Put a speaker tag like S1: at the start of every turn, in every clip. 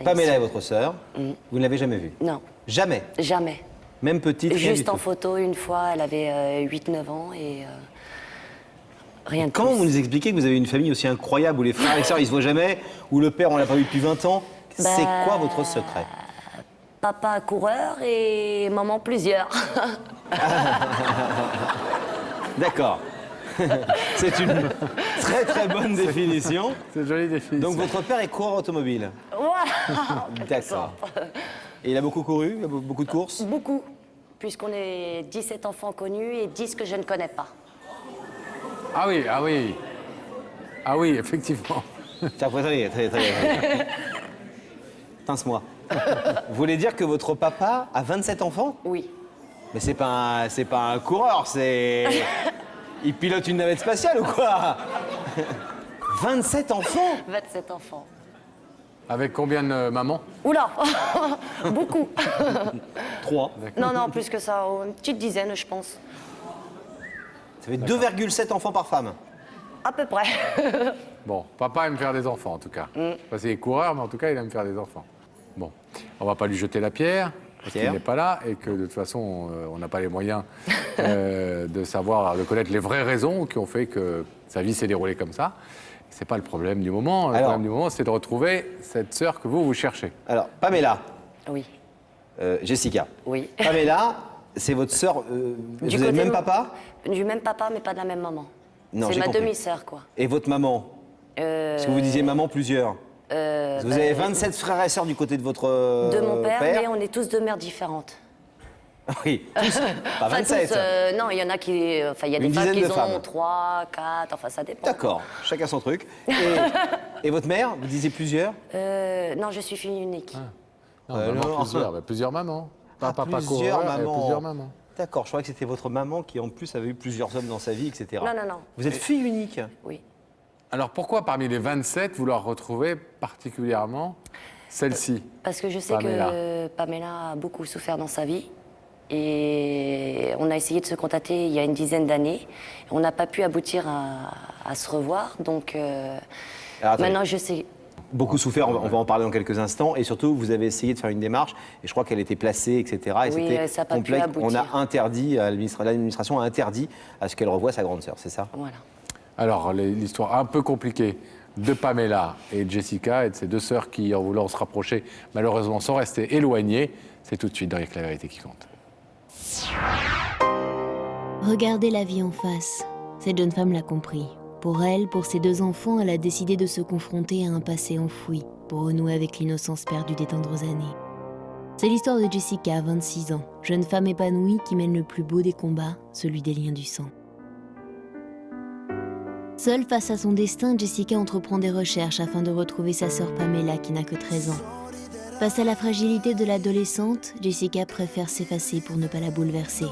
S1: Pamela est votre sœur. Vous ne l'avez jamais vue?
S2: Non,
S1: Jamais?
S2: jamais.
S1: Même petite, rien du
S2: Juste en
S1: tout.
S2: photo, une fois, elle avait 8-9 ans et rien de
S1: Comment
S2: plus.
S1: vous nous expliquez que vous avez une famille aussi incroyable où les frères et les sœurs ils se voient jamais, où le père on l'a pas vu depuis 20 ans? C'est quoi votre secret?
S2: Papa coureur et maman plusieurs.
S1: D'accord. C'est une très très bonne définition.
S3: C'est une jolie définition.
S1: Donc votre père est coureur automobile?
S2: Voilà.
S1: D'accord. Et il a beaucoup couru? Il a beaucoup de courses?
S2: Beaucoup, puisqu'on est 17 enfants connus et 10 que je ne connais pas.
S3: Ah oui, ah oui. Ah oui, effectivement.
S1: Tiens, attendez. Pince-moi. Vous voulez dire que votre papa a 27 enfants?
S2: Oui.
S1: Mais c'est pas un coureur, c'est... Il pilote une navette spatiale ou quoi? 27 enfants?
S2: 27 enfants.
S3: Avec combien de mamans?
S2: Oula. Beaucoup.
S1: 3.
S2: Non, plus que ça, une petite dizaine, je pense.
S1: Ça fait 2,7 enfants par femme.
S2: À peu près.
S3: Bon, papa aime faire des enfants en tout cas. Je sais pas s'il est coureur, mais en tout cas, il aime faire des enfants. Bon, on va pas lui jeter la pierre, parce qu'il
S1: Pierre.
S3: n'est pas là, et que de toute façon, on n'a pas les moyens de savoir, de connaître les vraies raisons qui ont fait que sa vie s'est déroulée comme ça. C'est pas le problème du moment. Le
S1: Alors-
S3: problème du moment, c'est de retrouver cette sœur que vous cherchez.
S1: Alors, Pamela,
S2: Oui.
S1: Jessica.
S2: Oui.
S1: Pamela, c'est votre sœur. Vous avez le
S2: côté
S1: même
S2: de-
S1: papa?
S2: Du même papa, mais pas de la même maman.
S1: Non,
S2: C'est
S1: j'ai
S2: ma
S1: compris.
S2: demi-sœur, quoi.
S1: Et votre maman? Parce que vous disiez maman plusieurs. Vous avez 27 frères et sœurs du côté de votre
S2: De mon père, mais on est tous de mères différentes.
S1: Oui, tous. Pas 27.
S2: Non, il y en a qui... Enfin, il y a des
S1: Une
S2: femmes
S1: dizaine
S2: qui
S1: de femmes.
S2: ont 3, 4, enfin, ça dépend.
S1: D'accord, chacun son truc. Et votre mère, vous disiez plusieurs?
S2: Non, je suis fille unique.
S3: Non, maman,
S1: non.
S3: plusieurs mamans.
S1: Ah,
S3: Pas papa
S1: plusieurs
S3: coureur, et
S1: mamans.
S3: plusieurs mamans.
S1: D'accord, je croyais que c'était votre maman qui en plus avait eu plusieurs hommes dans sa vie, etc.
S2: Non.
S1: Vous êtes fille unique?
S2: Oui.
S3: Alors pourquoi parmi les 27, vous leur retrouvez particulièrement celle-ci?
S2: Parce que je sais
S3: Pamela.
S2: que Pamela a beaucoup souffert dans sa vie. Et on a essayé de se contacter il y a une dizaine d'années. On n'a pas pu aboutir à se revoir. Donc
S1: Alors, attendez.
S2: maintenant, je sais.
S1: Beaucoup souffert, on va en parler dans quelques instants. Et surtout, vous avez essayé de faire une démarche, et je crois qu'elle était placée, etc. Et
S2: Oui,
S1: c'était
S2: ça a pas pu
S1: complexe. On
S2: aboutir.
S1: a interdit, l'administration a interdit à ce qu'elle revoie sa grande sœur, c'est ça?
S2: Voilà.
S3: Alors, l'histoire un peu compliquée de Pamela et de Jessica et de ces deux sœurs qui, en voulant se rapprocher, malheureusement sont restées éloignées, c'est tout de suite dans Rien que la vérité qui compte.
S4: Regardez la vie en face. Cette jeune femme l'a compris. Pour elle, pour ses 2 enfants, elle a décidé de se confronter à un passé enfoui pour renouer avec l'innocence perdue des tendres années. C'est l'histoire de Jessica, 26 ans, jeune femme épanouie qui mène le plus beau des combats, celui des liens du sang. Seule face à son destin, Jessica entreprend des recherches afin de retrouver sa sœur Pamela qui n'a que 13 ans. Face à la fragilité de l'adolescente, Jessica préfère s'effacer pour ne pas la bouleverser.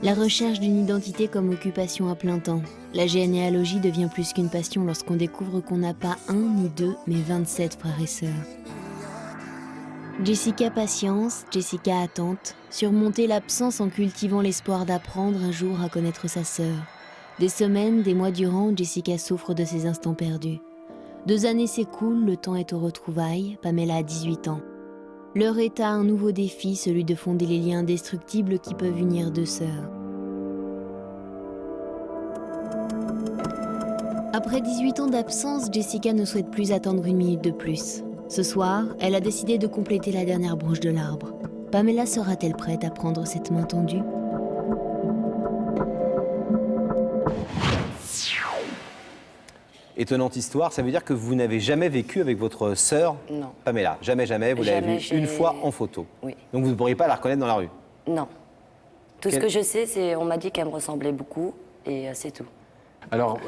S4: La recherche d'une identité comme occupation à plein temps. La généalogie devient plus qu'une passion lorsqu'on découvre qu'on n'a pas 1 ni 2, mais 27 frères et sœurs. Jessica patience, Jessica attente, surmonter l'absence en cultivant l'espoir d'apprendre un jour à connaître sa sœur. Des semaines, des mois durant, Jessica souffre de ses instants perdus. 2 années s'écoulent, le temps est aux retrouvailles, Pamela a 18 ans. L'heure est à un nouveau défi, celui de fonder les liens indestructibles qui peuvent unir 2 sœurs. Après 18 ans d'absence, Jessica ne souhaite plus attendre 1 minute de plus. Ce soir, elle a décidé de compléter la dernière branche de l'arbre. Pamela sera-t-elle prête à prendre cette main tendue ?
S1: Étonnante histoire, ça veut dire que vous n'avez jamais vécu avec votre sœur
S2: Non.
S1: Pamela? Jamais, vous l'avez
S2: Jamais,
S1: vue une fois en photo?
S2: Oui.
S1: Donc vous ne pourriez pas la reconnaître dans la rue?
S2: Non. Tout ce
S1: Quel-
S2: que je sais, c'est on m'a dit qu'elle me ressemblait beaucoup et c'est tout.
S3: Alors,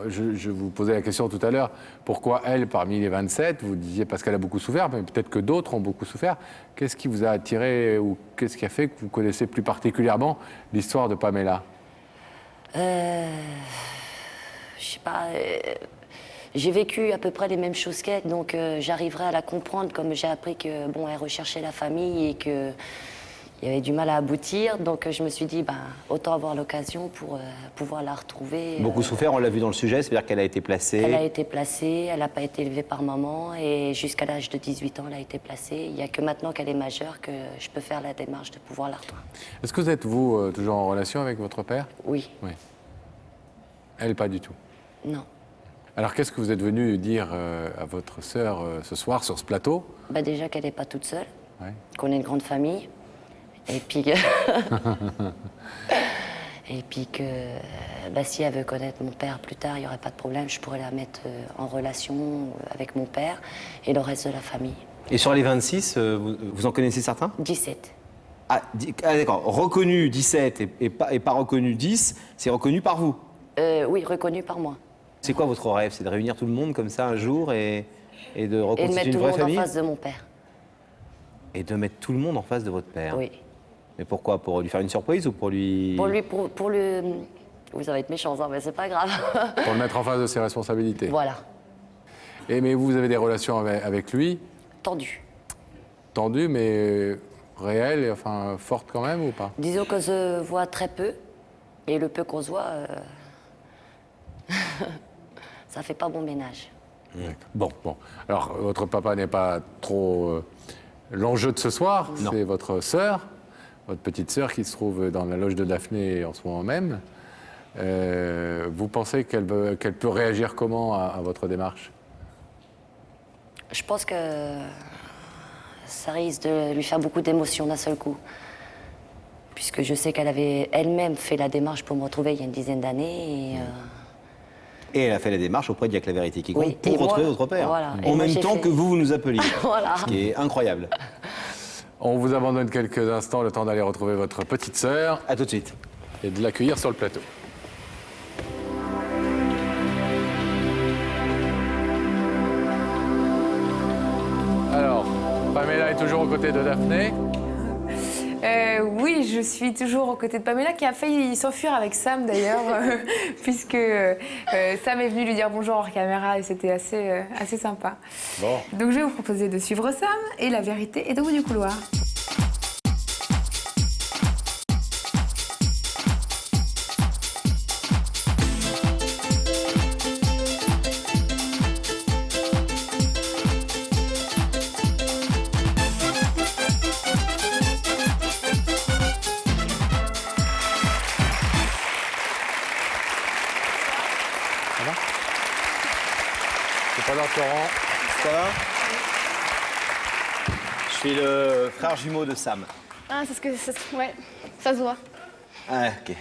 S3: je vous posais la question tout à l'heure, pourquoi elle, parmi les 27, vous disiez parce qu'elle a beaucoup souffert, mais peut-être que d'autres ont beaucoup souffert. Qu'est-ce qui vous a attiré ou qu'est-ce qui a fait que vous connaissez plus particulièrement l'histoire de Pamela?
S2: Je sais pas. J'ai vécu à peu près les mêmes choses qu'elle, donc j'arriverai à la comprendre comme j'ai appris que bon, elle recherchait la famille et que il y avait du mal à aboutir. Donc je me suis dit, autant avoir l'occasion pour pouvoir la retrouver.
S1: Beaucoup souffert, on l'a vu dans le sujet, c'est-à-dire qu'elle a été placée.
S2: Elle a été placée, elle n'a pas été élevée par maman et jusqu'à l'âge de 18 ans, elle a été placée. Il n'y a que maintenant qu'elle est majeure que je peux faire la démarche de pouvoir la retrouver.
S3: Est-ce que vous êtes, vous, toujours en relation avec votre père?
S2: Oui,
S3: Oui. Elle, pas du tout.
S2: non.
S3: Alors, qu'est-ce que vous êtes venu dire à votre sœur ce soir sur ce plateau?
S2: Déjà qu'elle n'est pas toute seule,
S3: Ouais.
S2: qu'on est une grande famille, et puis que, et puis que si elle veut connaître mon père plus tard, il n'y aurait pas de problème, je pourrais la mettre en relation avec mon père et le reste de la famille.
S1: Et sur les 26, vous en connaissez certains?
S2: 17.
S1: D'accord. Reconnu 17 et pas reconnu 10, c'est reconnu par vous.
S2: Oui, reconnu par moi.
S1: C'est quoi votre rêve? C'est de réunir tout le monde comme ça un jour et de
S2: Et de
S1: reconstituer
S2: mettre
S1: une
S2: tout le
S1: vraie
S2: monde
S1: famille?
S2: en face de mon père.
S1: Et de mettre tout le monde en face de votre père?
S2: Oui.
S1: Mais pourquoi? Pour lui faire une surprise ou pour lui...
S2: Pour le... Oui, ça va être méchant, ça, mais c'est pas grave.
S3: Pour le mettre en face de ses responsabilités.
S2: Voilà.
S3: Mais vous avez des relations avec lui,
S2: Tendu.
S3: tendues, mais réelles, et, enfin fortes quand même ou pas?
S2: Disons qu'on se voit très peu, et le peu qu'on se voit, ça fait pas bon ménage.
S3: Bon. Alors, votre papa n'est pas trop l'enjeu de ce soir.
S1: Non.
S3: C'est votre sœur, votre petite sœur qui se trouve dans la loge de Daphné en ce moment même. Vous pensez qu'elle peut réagir comment à votre démarche?
S2: Je pense que ça risque de lui faire beaucoup d'émotions d'un seul coup. Puisque je sais qu'elle avait elle-même fait la démarche pour me retrouver il y a une dizaine d'années.
S1: Et elle a fait la démarche auprès d'Il y a que la vérité qui compte
S2: Oui,
S1: pour
S2: et
S1: retrouver
S2: moi,
S1: votre père.
S2: voilà. Et
S1: En
S2: moi,
S1: même
S2: j'ai
S1: temps
S2: fait-
S1: que vous nous appeliez.
S2: Voilà.
S1: Ce qui est incroyable.
S3: On vous abandonne quelques instants, le temps d'aller retrouver votre petite sœur
S1: À tout de suite.
S3: et de l'accueillir sur le plateau. Alors, Pamela est toujours aux côtés de Daphné.
S5: Oui, je suis toujours aux côtés de Pamela qui a failli s'enfuir avec Sam d'ailleurs, puisque Sam est venu lui dire bonjour hors caméra et c'était assez sympa.
S3: Bon.
S5: Donc je vais vous proposer de suivre Sam et la vérité est au bout du couloir.
S3: C'est pas Florent.
S1: Ça va? Je suis le frère jumeau de Sam.
S6: Ah, c'est ce que... Ouais, ça se voit.
S1: Ah, ok.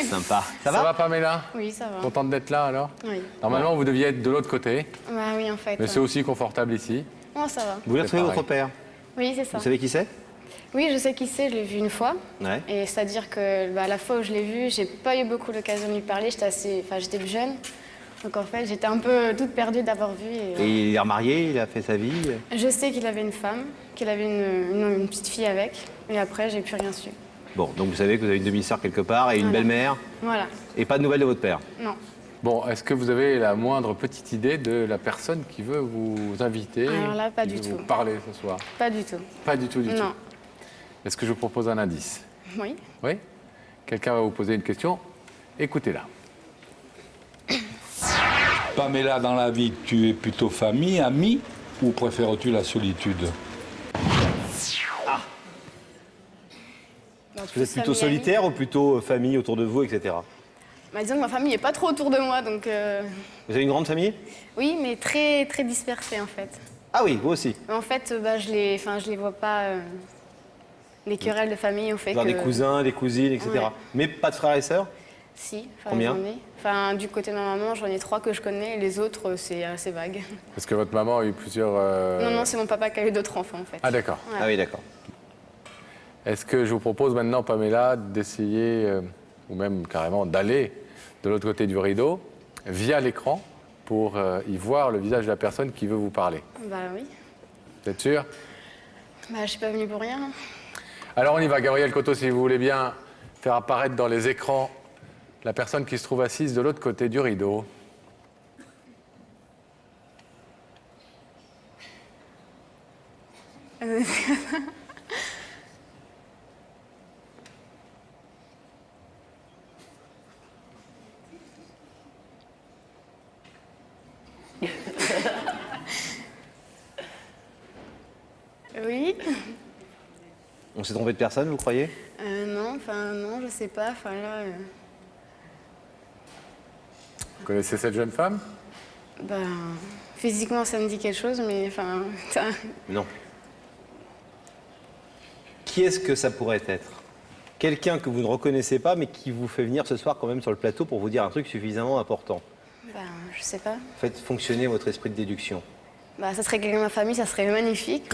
S1: Sympa. Ça
S3: Ça
S1: va?
S3: va Pamela?
S6: Oui, ça va.
S3: Contente d'être là alors?
S6: Oui.
S3: Normalement, vous deviez être de l'autre côté,
S6: Bah oui, en fait.
S3: mais c'est aussi confortable ici.
S6: Oh, ça va.
S1: Vous voulez retrouver
S3: pareil.
S1: votre père?
S6: Oui, c'est ça.
S1: Vous savez qui c'est?
S6: Oui, je sais qui c'est, je l'ai vu une fois.
S1: Ouais.
S6: Et c'est-à-dire que la fois où je l'ai vu, j'ai pas eu beaucoup l'occasion de lui parler. J'étais jeune. Donc en fait, j'étais un peu toute perdue d'avoir vu.
S1: Et il est remarié, il a fait sa vie.
S6: Je sais qu'il avait une femme, qu'il avait une petite fille avec. Et après, j'ai plus rien su.
S1: Bon, donc vous savez que vous avez une demi-sœur quelque part et une
S6: Voilà.
S1: belle-mère.
S6: Voilà.
S1: Et pas de nouvelles de votre père.
S6: Non.
S3: Bon, est-ce que vous avez la moindre petite idée de la personne qui veut vous inviter?
S6: Alors là, pas
S3: qui
S6: du
S3: veut
S6: tout.
S3: vous parler ce soir?
S6: Pas du tout.
S3: Pas du tout, du tout.
S6: Non.
S3: Est-ce que je vous propose un indice?
S6: Oui.
S3: Oui? Quelqu'un va vous poser une question? Écoutez-la.
S7: Pamela, dans la vie, tu es plutôt famille, amie, ou préfères-tu la solitude?
S1: Vous êtes plutôt solitaire ou plutôt famille autour de vous, etc.
S6: Bah, disons que ma famille n'est pas trop autour de moi, donc
S1: Vous avez une grande famille?
S6: oui, mais très très dispersée en fait.
S1: Ah oui, vous aussi.
S6: En fait, je les vois pas. Les querelles de famille ont fait
S1: Genre
S6: que.
S1: des cousins, des cousines, etc.
S6: Ouais.
S1: Mais pas de frères et sœurs?
S6: Si.
S1: Combien?
S6: J'en ai. Enfin, du côté de ma maman, j'en ai 3 que je connais, et les autres, c'est assez vague.
S3: Est-ce que votre maman a eu plusieurs...
S6: Non, c'est mon papa qui a eu d'autres enfants en fait.
S3: Ah d'accord.
S6: Ouais.
S1: Ah oui, d'accord.
S3: Est-ce que je vous propose maintenant, Pamela, d'essayer, ou même carrément d'aller de l'autre côté du rideau, via l'écran, pour y voir le visage de la personne qui veut vous parler?
S6: Bah oui.
S3: Vous êtes sûr?
S6: Bah, je suis pas venue pour rien.
S3: Alors on y va, Gabriel Coteau, si vous voulez bien faire apparaître dans les écrans la personne qui se trouve assise de l'autre côté du rideau.
S6: Oui.
S1: On s'est trompé de personne, vous croyez?
S6: Non, enfin, non, je sais pas. Enfin, là,
S3: Vous connaissez cette jeune femme?
S6: ben, physiquement, ça me dit quelque chose, mais enfin,
S1: Non. Qui est-ce que ça pourrait être? Quelqu'un que vous ne reconnaissez pas, mais qui vous fait venir ce soir quand même sur le plateau pour vous dire un truc suffisamment important.
S6: ben, je sais pas.
S1: Faites fonctionner votre esprit de déduction.
S6: Bah, ça serait quelqu'un de ma famille, ça serait magnifique.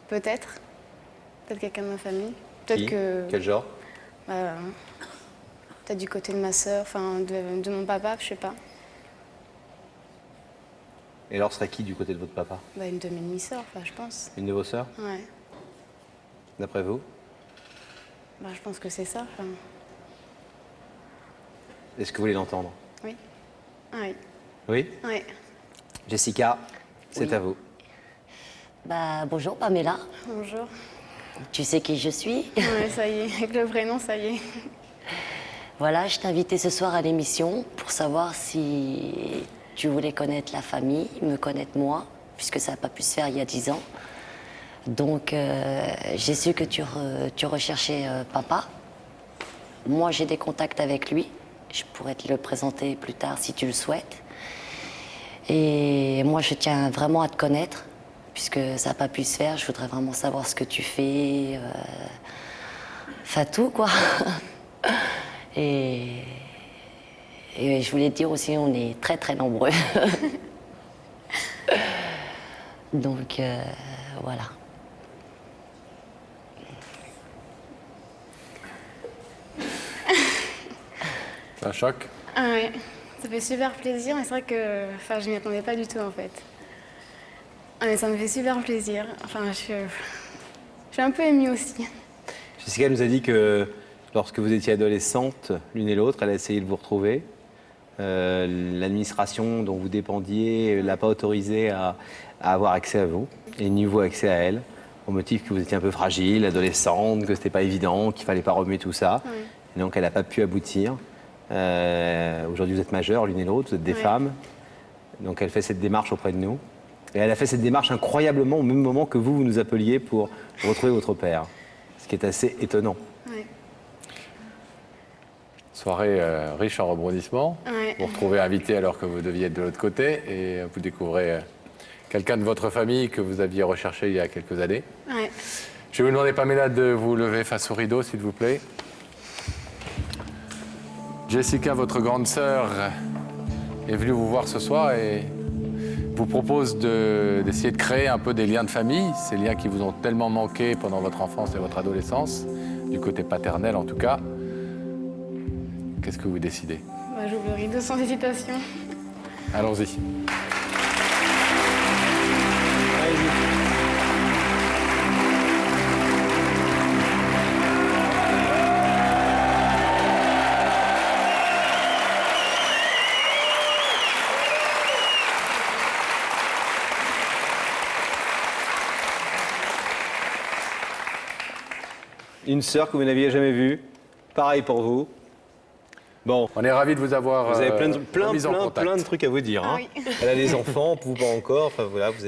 S6: Peut-être. Peut-être quelqu'un de ma famille. Peut-être
S1: Qui?
S6: que.
S1: Quel genre?
S6: Bah, peut-être du côté de ma sœur, enfin, de mon papa, je sais pas.
S1: Et alors, serait qui du côté de votre papa?
S6: Bah, une de mes demi-sœurs, enfin, je pense.
S1: Une de vos sœurs?
S6: Ouais.
S1: D'après vous?
S6: Bah, je pense que c'est ça. Enfin,
S1: Est-ce que vous voulez l'entendre?
S6: oui. Oui.
S1: Oui?
S6: Ouais.
S1: Jessica, c'est
S2: Oui.
S1: à vous.
S2: Bah, bonjour Pamela.
S6: Bonjour.
S2: Tu sais qui je suis?
S6: Ouais, ça y est. Avec le prénom, ça y est.
S2: Voilà, je t'ai invité ce soir à l'émission pour savoir si tu voulais connaître la famille, me connaître moi, puisque ça n'a pas pu se faire il y a 10 ans. Donc, j'ai su que tu recherchais papa. Moi, j'ai des contacts avec lui. Je pourrais te le présenter plus tard si tu le souhaites. Et moi, je tiens vraiment à te connaître, puisque ça n'a pas pu se faire. Je voudrais vraiment savoir ce que tu fais. Enfin, tout, quoi. Et je voulais te dire aussi, on est très, très nombreux. Donc, voilà.
S3: C'est un choc?
S6: Ah ouais. Ça fait super plaisir, mais c'est vrai que. Enfin, je m'y attendais pas du tout, en fait. Ah, mais ça me fait super plaisir. Enfin, je suis un peu émue aussi.
S1: Jessica nous a dit que lorsque vous étiez adolescente, l'une et l'autre, elle a essayé de vous retrouver. L'administration dont vous dépendiez ne l'a pas autorisée à avoir accès à vous, et ni vous accès à elle, au motif que vous étiez un peu fragile, adolescente, que c'était pas évident, qu'il fallait pas remuer tout ça.
S6: Ouais.
S1: Et donc elle n'a pas pu aboutir. Aujourd'hui vous êtes majeures l'une et l'autre, vous êtes des
S6: Ouais.
S1: femmes. Donc elle fait cette démarche auprès de nous. Et elle a fait cette démarche incroyablement au même moment que vous nous appeliez pour retrouver votre père. Ce qui est assez étonnant.
S6: Ouais.
S3: Soirée riche en rebondissements.
S6: Ouais.
S3: Vous vous retrouvez invité alors que vous deviez être de l'autre côté et vous découvrez quelqu'un de votre famille que vous aviez recherché il y a quelques années.
S6: Ouais.
S3: Je vais vous demander, Pamela, de vous lever face au rideau, s'il vous plaît. Jessica, votre grande sœur, est venue vous voir ce soir et vous propose d'essayer de créer un peu des liens de famille, ces liens qui vous ont tellement manqué pendant votre enfance et votre adolescence, du côté paternel en tout cas. Qu'est-ce que vous décidez?
S6: Bah, j'ouvre le rideau sans hésitation.
S3: Allons-y.
S1: Une sœur que vous n'aviez jamais vue, pareil pour vous. Bon,
S3: On est ravis de vous avoir
S1: vous avez plein
S3: remis en contact.
S1: de trucs à vous dire. Hein.
S6: Ah oui.
S1: Elle a des enfants, vous pas encore. Enfin voilà, vous